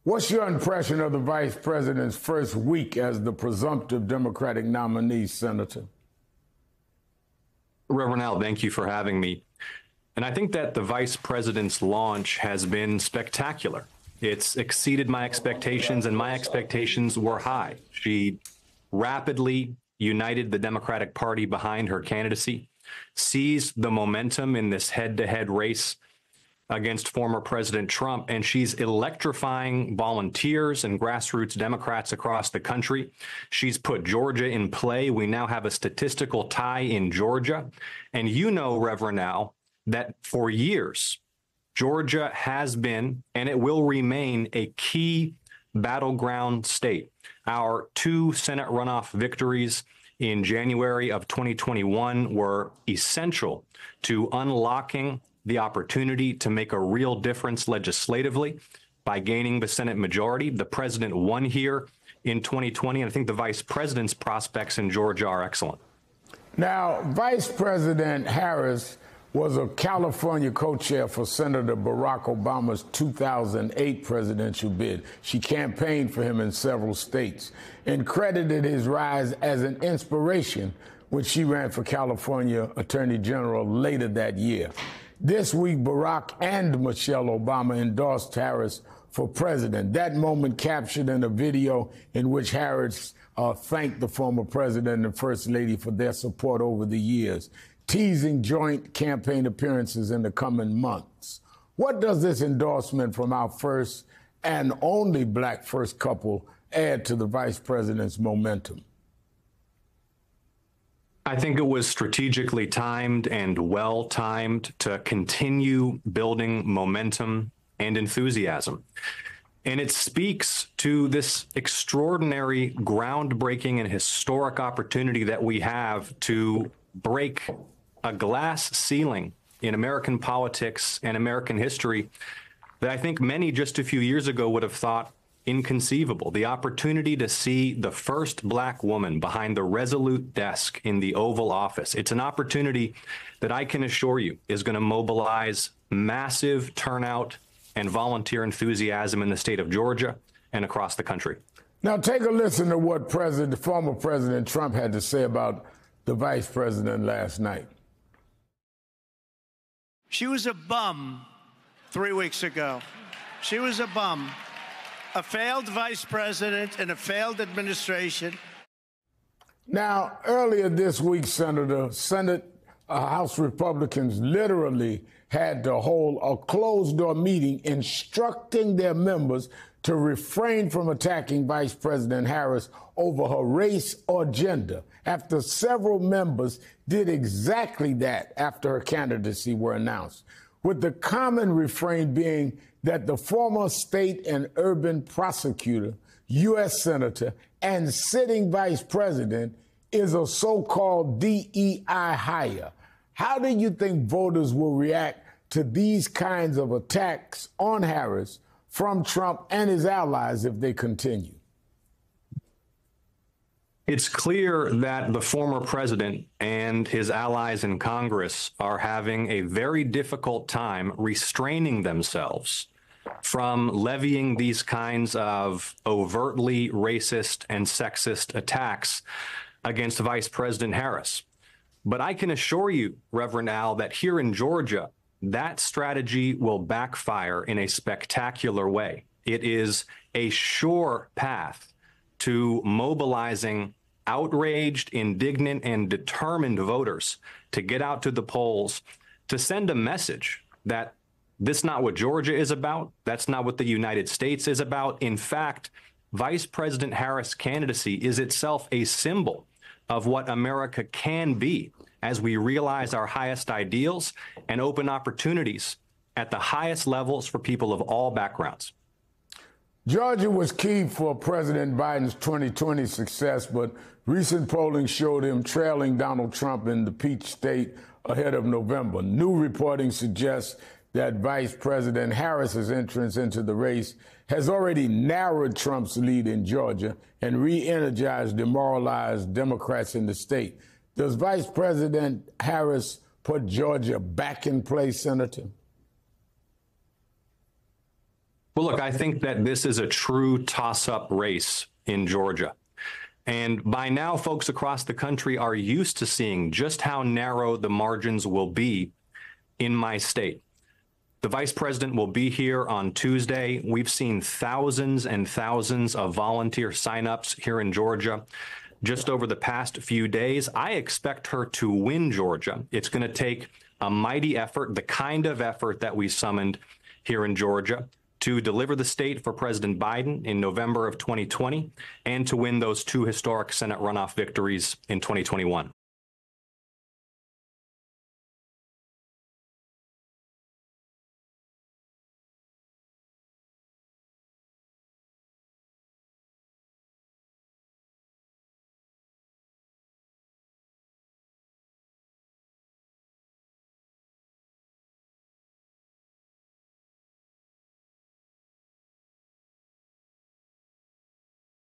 What's your impression of the vice president's first week as the presumptive Democratic nominee, Senator? Reverend Al, thank you for having me. And I think that the vice president's launch has been spectacular. It's exceeded my expectations, and my expectations were high. She rapidly united the Democratic Party behind her candidacy, seized the momentum in this head-to-head race against former President Trump, and she's electrifying volunteers and grassroots Democrats across the country. She's put Georgia in play. We now have a statistical tie in Georgia. And you know, Reverend Al, that for years, Georgia has been, and it will remain, a key battleground state. Our two Senate runoff victories in January of 2021 were essential to unlocking the opportunity to make a real difference legislatively by gaining the Senate majority. The president won here in 2020, and I think the vice president's prospects in Georgia are excellent. Now, Vice President Harris was a California co-chair for Senator Barack Obama's 2008 presidential bid. She campaigned for him in several states and credited his rise as an inspiration when she ran for California Attorney General later that year. This week, Barack and Michelle Obama endorsed Harris for president. That moment captured in a video in which Harris thanked the former president and first lady for their support over the years, teasing joint campaign appearances in the coming months. What does this endorsement from our first and only black first couple add to the vice president's momentum? I think it was strategically timed and well-timed to continue building momentum and enthusiasm. And it speaks to this extraordinary, groundbreaking, and historic opportunity that we have to break a glass ceiling in American politics and American history that I think many just a few years ago would have thought inconceivable. The opportunity to see the first black woman behind the resolute desk in the Oval Office. It's an opportunity that I can assure you is going to mobilize massive turnout and volunteer enthusiasm in the state of Georgia and across the country. Now take a listen to what former President Trump had to say about the vice president last night. She was a bum 3 weeks ago. She was a bum. A failed vice president and a failed administration. Now, earlier this week, Senator, House Republicans literally had to hold a closed-door meeting instructing their members to refrain from attacking Vice President Harris over her race or gender, after several members did exactly that after her candidacy were announced, with the common refrain being that the former state and urban prosecutor, U.S. Senator, and sitting vice president is a so-called DEI hire. How do you think voters will react to these kinds of attacks on Harris from Trump and his allies if they continue? It's clear that the former president and his allies in Congress are having a very difficult time restraining themselves from levying these kinds of overtly racist and sexist attacks against Vice President Harris. But I can assure you, Reverend Al, that here in Georgia, that strategy will backfire in a spectacular way. It is a sure path to mobilizing outraged, indignant, and determined voters to get out to the polls to send a message that this is not what Georgia is about. That's not what the United States is about. In fact, Vice President Harris' candidacy is itself a symbol of what America can be as we realize our highest ideals and open opportunities at the highest levels for people of all backgrounds. Georgia was key for President Biden's 2020 success, but recent polling showed him trailing Donald Trump in the Peach State ahead of November. New reporting suggests that Vice President Harris's entrance into the race has already narrowed Trump's lead in Georgia and re-energized demoralized Democrats in the state. Does Vice President Harris put Georgia back in play, Senator? Well, look, I think that this is a true toss-up race in Georgia. And by now, folks across the country are used to seeing just how narrow the margins will be in my state. The vice president will be here on Tuesday. We've seen thousands and thousands of volunteer signups here in Georgia just over the past few days. I expect her to win Georgia. It's going to take a mighty effort, the kind of effort that we summoned here in Georgia, to deliver the state for President Biden in November of 2020 and to win those two historic Senate runoff victories in 2021.